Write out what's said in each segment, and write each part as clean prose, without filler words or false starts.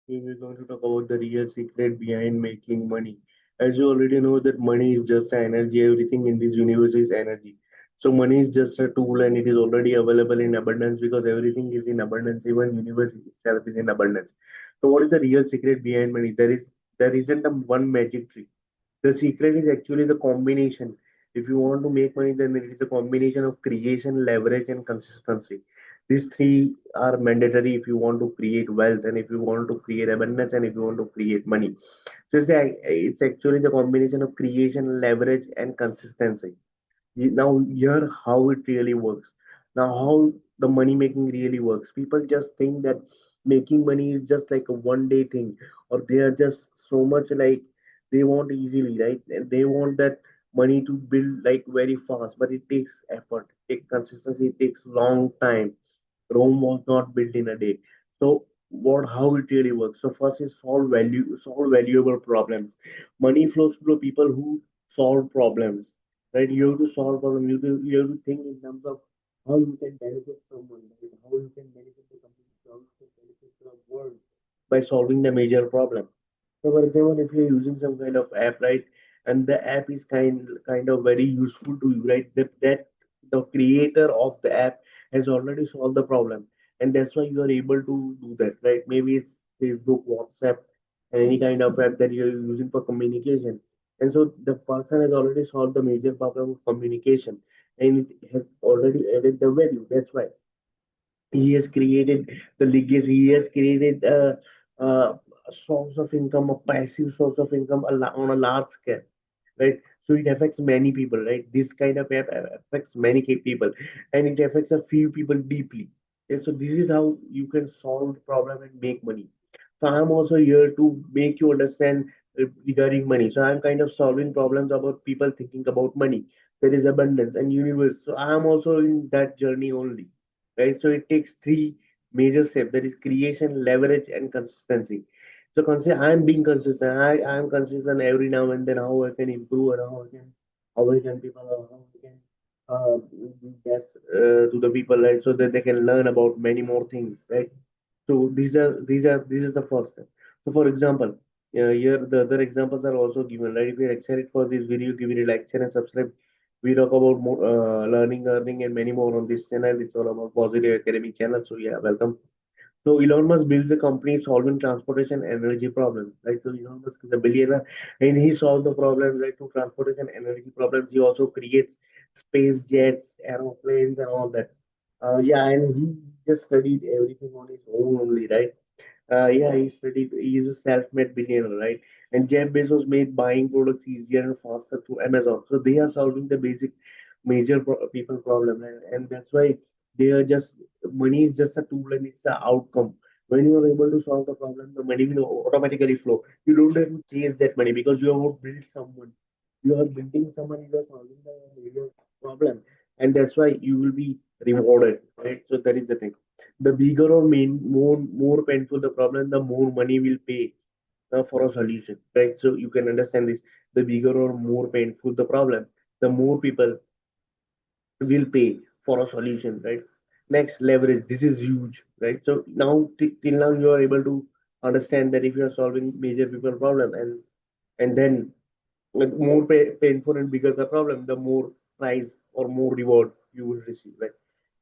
We're going to talk about the real secret behind making money. As you already know, that money is just energy. Everything in this universe is energy. So money is just a tool, and it is already available in abundance because everything is in abundance. Even universe itself is in abundance. So what is the real secret behind money? There isn't a one magic trick. The secret is actually the combination. If you want to make money, then it is a combination of creation, leverage, and consistency. These three are mandatory if you want to create wealth, and if you want to create abundance, and if you want to create money. So it's actually the combination of creation, leverage, and consistency. Now, here how it really works. Now, how the money making really works. People just think that making money is just like a one day thing, or they are just so much like they want easily, right? And they want that money to build like very fast, but it takes effort, it takes consistency, it takes long time. Rome was not built in a day. So what how it really works? So first is solve valuable problems. Money flows through people who solve problems. Right? You have to solve problems. You have to think in terms of how you can benefit someone, right? How you can benefit the community, how you can benefit the world by solving the major problem. So for example, if you're using some kind of app, right, and the app is kind of very useful to you, right? That the creator of the app has already solved the problem, and that's why you are able to do that, right? Maybe it's Facebook, WhatsApp, and any kind of app that you're using for communication. And so the person has already solved the major problem of communication, and it has already added the value. That's why he has created the legacy. He has created a source of income, a passive source of income on a large scale, right? So it affects many people, right? This kind of app affects many people, and it affects a few people deeply. And so this is how you can solve the problem and make money. So I'm also here to make you understand regarding money. So I'm kind of solving problems about people thinking about money. There is abundance and universe. So I'm also in that journey only, right? So it takes three major steps. That is creation, leverage, and consistency. So I'm being consistent. I'm consistent every now and then how I can improve and how I can people how I can be best to the people, right? So that they can learn about many more things, right? So this is the first step. So for example, here the other examples are also given, right? If you're excited for this video, give it a like, share, and subscribe. We talk about more learning, earning, and many more on this channel. It's all about positive academic channel. So yeah, welcome. So Elon Musk builds the company solving transportation energy problems, right? So Elon Musk is a billionaire, and he solved the problems right to transportation energy problems. He also creates space jets, aeroplanes, and all that. Yeah, and he just studied everything on his own only, right? Yeah, he studied. He's a self-made billionaire, right? And Jeff Bezos made buying products easier and faster through Amazon. So they are solving the basic, major people problem, and that's why they are just money is just a tool and it's the outcome. When you are able to solve the problem, the money will automatically flow. You don't have to chase that money because you have built someone. You are building someone. You are solving the major problem, and that's why you will be rewarded, right? So that is the thing. The bigger or more painful the problem, the more money will pay for a solution, right? So you can understand this. The bigger or more painful the problem, the more people will pay for a solution, right? Next, leverage. This is huge, right? So now till now you are able to understand that if you are solving major people problem, and then like more painful and bigger the problem, the more prize or more reward you will receive, right?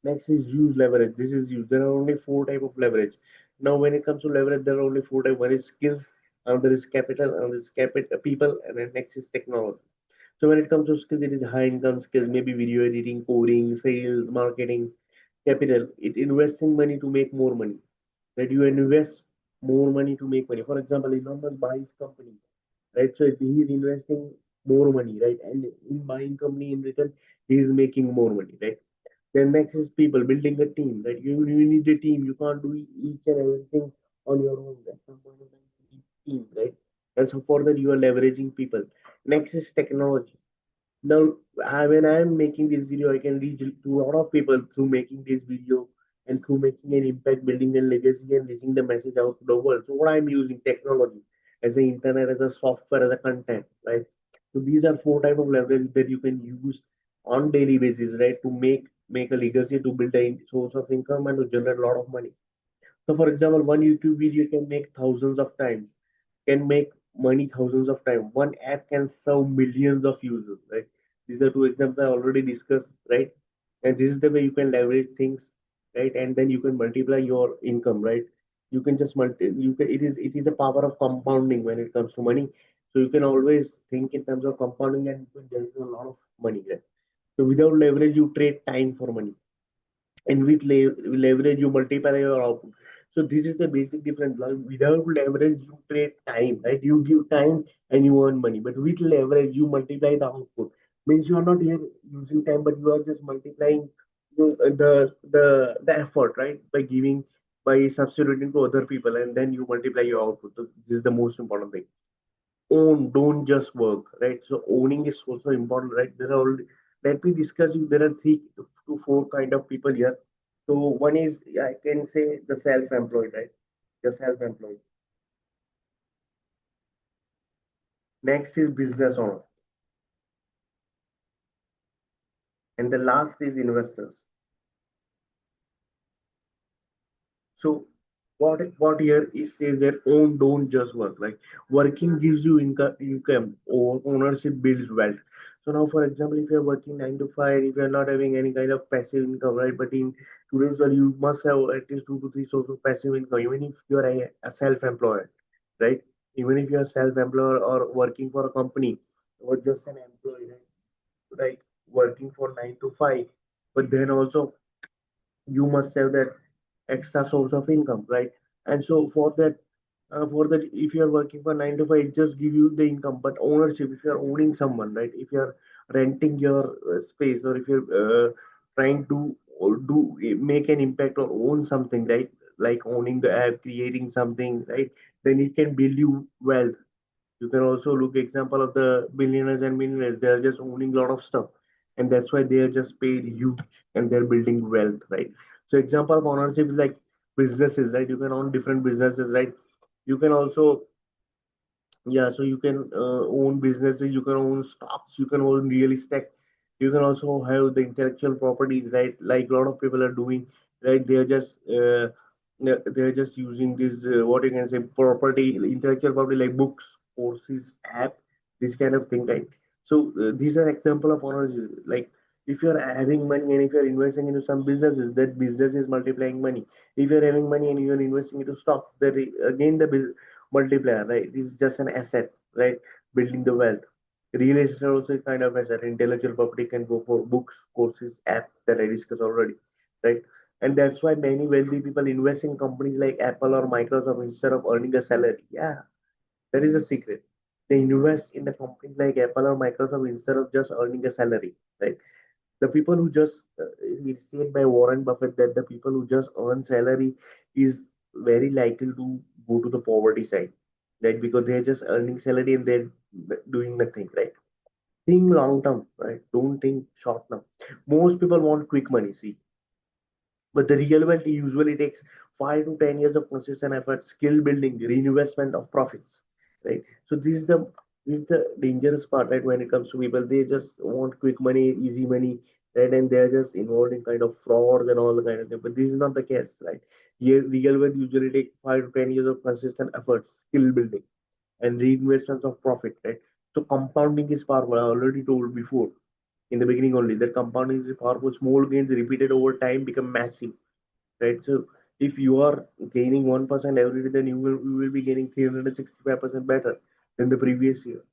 Next is use leverage. This is use. There are only four type of leverage. Now, when it comes to leverage, there are only four type. One is skills, another is capital, another is capital people, and then next is technology. So when it comes to skills, it is high income skills, maybe video editing, coding, sales, marketing, capital. It investing money to make more money. That you invest more money to make money. For example, Elon Musk buys company, right? So he is investing more money, right? And in buying company in return, he is making more money, right? Then next is people building a team, right? You need a team. You can't do each and everything on your own. At some point of time, you need team, right? And so for that, you are leveraging people. Next is technology. Now, when I'm making this video, I can reach to a lot of people through making this video and through making an impact, building a legacy, and reaching the message out to the world. So, what I'm using technology as the internet, as a software, as a content, right? So, these are four type of leverage that you can use on daily basis, right, to make a legacy, to build a source of income, and to generate a lot of money. So, for example, one YouTube video can make thousands of times, can make money thousands of times. One app can serve millions of users, right? These are two examples I already discussed, right? And this is the way you can leverage things, right? And then you can multiply your income, right? You can just you can, it is a power of compounding when it comes to money. So you can always think in terms of compounding and you can generate a lot of money, right? So without leverage, you trade time for money, and with leverage you multiply your output. So this is the basic difference. Like without leverage you trade time, right? You give time and you earn money, but with leverage you multiply the output. Means you are not here using time, but you are just multiplying the effort, right? By giving, by substituting to other people, and then you multiply your output. So this is the most important thing. Own, don't just work, right? So owning is also important, right? There are already, let me discuss you. There are three to four kind of people here. So one is, I can say, the self-employed, right? The self-employed. Next is business owner, and the last is investors. So what here is says that own, don't just work. Like working gives you income, or ownership builds wealth. So now, for example, if you're working 9 to 5, if you're not having any kind of passive income, right? But in today's world, you must have at least two to three sources of passive income, even if you're a self-employed, right? Even if you're self-employed or working for a company or just an employee, right? Right? Working for 9 to 5, but then also you must have that extra source of income, right? And so for that, if you are working for 9 to 5, it just give you the income, but ownership, if you are owning someone, right? If you are renting your space, or if you're trying to or do make an impact or own something, right? Like owning the app, creating something, right? Then it can build you wealth. You can also look example of the billionaires and millionaires. They are just owning a lot of stuff, and that's why they are just paid huge and they're building wealth, right? So example of ownership is like businesses, right? You can own different businesses, right? You can also, yeah, so you can own businesses, you can own stocks, you can own real estate, you can also have the intellectual properties, right? Like a lot of people are doing, right? They're just using this what you can say property, intellectual property like books, courses, app, this kind of thing, right? So these are example of ownership. Like if you're having money and if you're investing into some businesses, that business is multiplying money. If you're having money and you're investing into stock, that again the multiplier, right? It's just an asset, right? Building the wealth. Real estate also is kind of asset. Intellectual property can go for books, courses, app that I discussed already, right? And that's why many wealthy people invest in companies like Apple or Microsoft instead of earning a salary. Yeah, that is a secret. They invest in the companies like Apple or Microsoft instead of just earning a salary, right? The people who just it's said by Warren Buffett that the people who just earn salary is very likely to go to the poverty side, right? Because they're just earning salary and they're doing nothing, right? Think long term, right? Don't think short term. Most people want quick money, see, but the real wealth usually takes 5 to 10 years of consistent effort, skill building, reinvestment of profits, right? So this is the dangerous part, right? When it comes to people, they just want quick money, easy money, right? And they're just involved in kind of frauds and all the kind of thing. But this is not the case, right? Here, real wealth usually take 5 to 10 years of consistent effort, skill building, and reinvestments of profit, right? So compounding is powerful. I already told before in the beginning only that compounding is powerful. Small gains repeated over time become massive, right? So if you are gaining 1% every day, then you will be gaining 365% better than the previous year.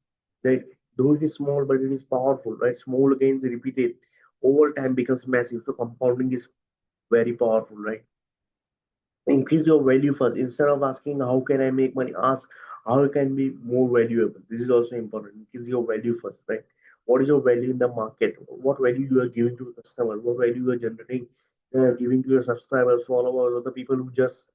Right? Though it is small, but it is powerful, right? Small gains repeated over time becomes massive. So compounding is very powerful, right? Increase your value first. Instead of asking how can I make money, ask how I can be more valuable. This is also important. Increase your value first, right? What is your value in the market? What value you are giving to the customer? What value you are generating, giving to your subscribers, followers, or the people who just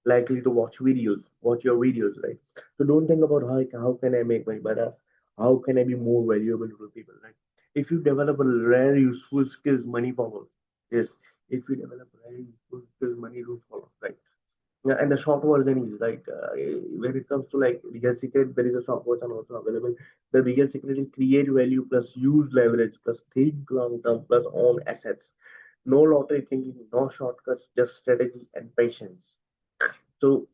likely to watch your videos, right? So don't think about how can I make money, but ask how can I be more valuable to the people, right? If you develop a rare useful skills, money follows. Yes, if you develop rare useful skills, money will follow, right? Yeah, and the short version is like when it comes to like real secret, there is a short version also available. The real secret is create value plus use leverage plus think long term plus own assets. No lottery thinking, no shortcuts, just strategy and patience. So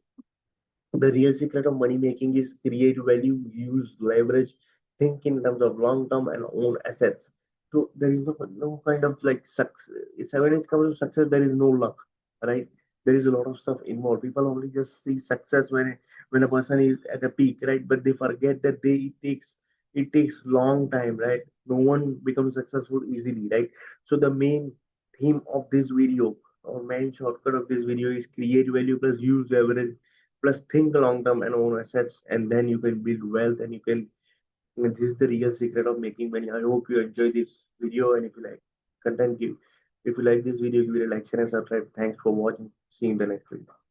the real secret of money making is create value, use leverage, think in terms of long term and own assets. So there is no kind of like success. When it comes to success, there is no luck, right? There is a lot of stuff involved. People only just see success when a person is at a peak, right? But they forget that it takes long time, right? No one becomes successful easily, right? So the main theme of this video or main shortcut of this video is create value plus use leverage plus think long term and own assets, and then you can build wealth and you can. And this is the real secret of making money. I hope you enjoy this video, and if you like content, give. If you like this video, give it a like, share, and subscribe. Thanks for watching. See you in the next video.